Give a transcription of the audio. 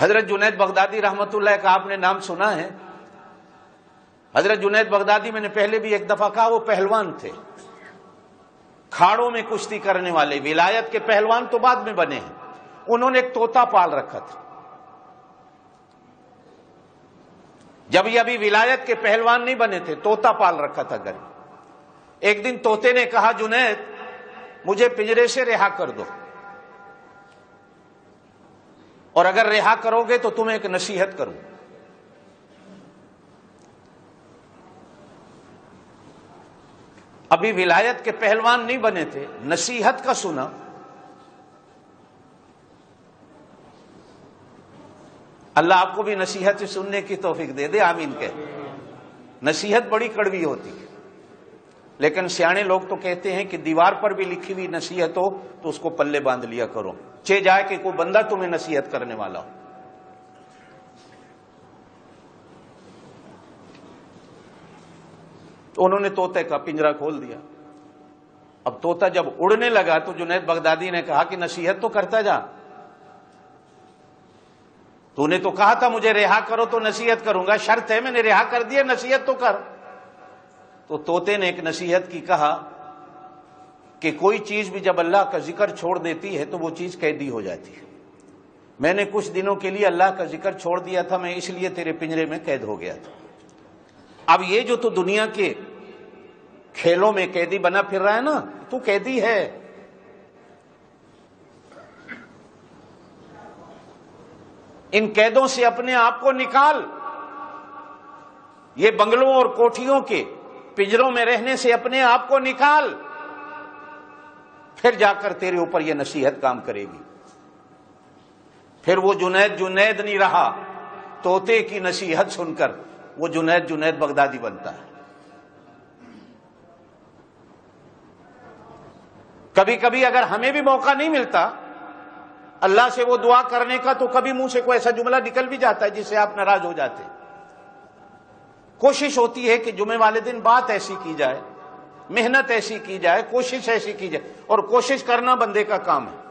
حضرت جنید بغدادی رحمت اللہ کا آپ نے نام سنا ہے؟ حضرت جنید بغدادی، میں نے پہلے بھی ایک دفعہ کہا، وہ پہلوان تھے، کھاڑوں میں کشتی کرنے والے، ولایت کے پہلوان تو بعد میں بنے ہیں۔ انہوں نے ایک طوطا پال رکھا تھا۔ جب یہ ابھی ولایت کے پہلوان نہیں بنے تھے، طوطا پال رکھا تھا گھر میں۔ ایک دن طوطے نے کہا، جنید مجھے پنجرے سے رہا کر دو، اور اگر رہا کرو گے تو تمہیں ایک نصیحت کروں۔ ابھی ولایت کے پہلوان نہیں بنے تھے، نصیحت کا سنا۔ اللہ آپ کو بھی نصیحت سے سننے کی توفیق دے دے، آمین کہہ۔ نصیحت بڑی کڑوی ہوتی ہے، لیکن سیانے لوگ تو کہتے ہیں کہ دیوار پر بھی لکھی ہوئی نصیحت ہو تو اس کو پلے باندھ لیا کرو، چہ جائے کہ کوئی بندہ تمہیں نصیحت کرنے والا ہو۔ تو انہوں نے طوطے کا پنجرا کھول دیا۔ اب طوطا جب اڑنے لگا تو جنید بغدادی نے کہا کہ نصیحت تو کرتا جا، تو نے تو کہا تھا مجھے رہا کرو تو نصیحت کروں گا، شرط ہے میں نے رہا کر دیا، نصیحت تو کر۔ تو طوطے نے ایک نصیحت کی، کہا کہ کوئی چیز بھی جب اللہ کا ذکر چھوڑ دیتی ہے تو وہ چیز قیدی ہو جاتی ہے۔ میں نے کچھ دنوں کے لیے اللہ کا ذکر چھوڑ دیا تھا، میں اس لیے تیرے پنجرے میں قید ہو گیا تھا۔ اب یہ جو تو دنیا کے کھیلوں میں قیدی بنا پھر رہا ہے نا، تو قیدی ہے۔ ان قیدوں سے اپنے آپ کو نکال، یہ بنگلوں اور کوٹھیوں کے پنجروں میں رہنے سے اپنے آپ کو نکال، پھر جا کر تیرے اوپر یہ نصیحت کام کرے گی۔ پھر وہ جنید جنید نہیں رہا، طوطے کی نصیحت سن کر وہ جنید جنید بغدادی بنتا ہے۔ کبھی کبھی اگر ہمیں بھی موقع نہیں ملتا اللہ سے وہ دعا کرنے کا، تو کبھی منہ سے کوئی ایسا جملہ نکل بھی جاتا ہے جس سے آپ ناراض ہو جاتے ہیں۔ کوشش ہوتی ہے کہ جمعے والے دن بات ایسی کی جائے، محنت ایسی کی جائے، کوشش ایسی کی جائے، اور کوشش کرنا بندے کا کام ہے۔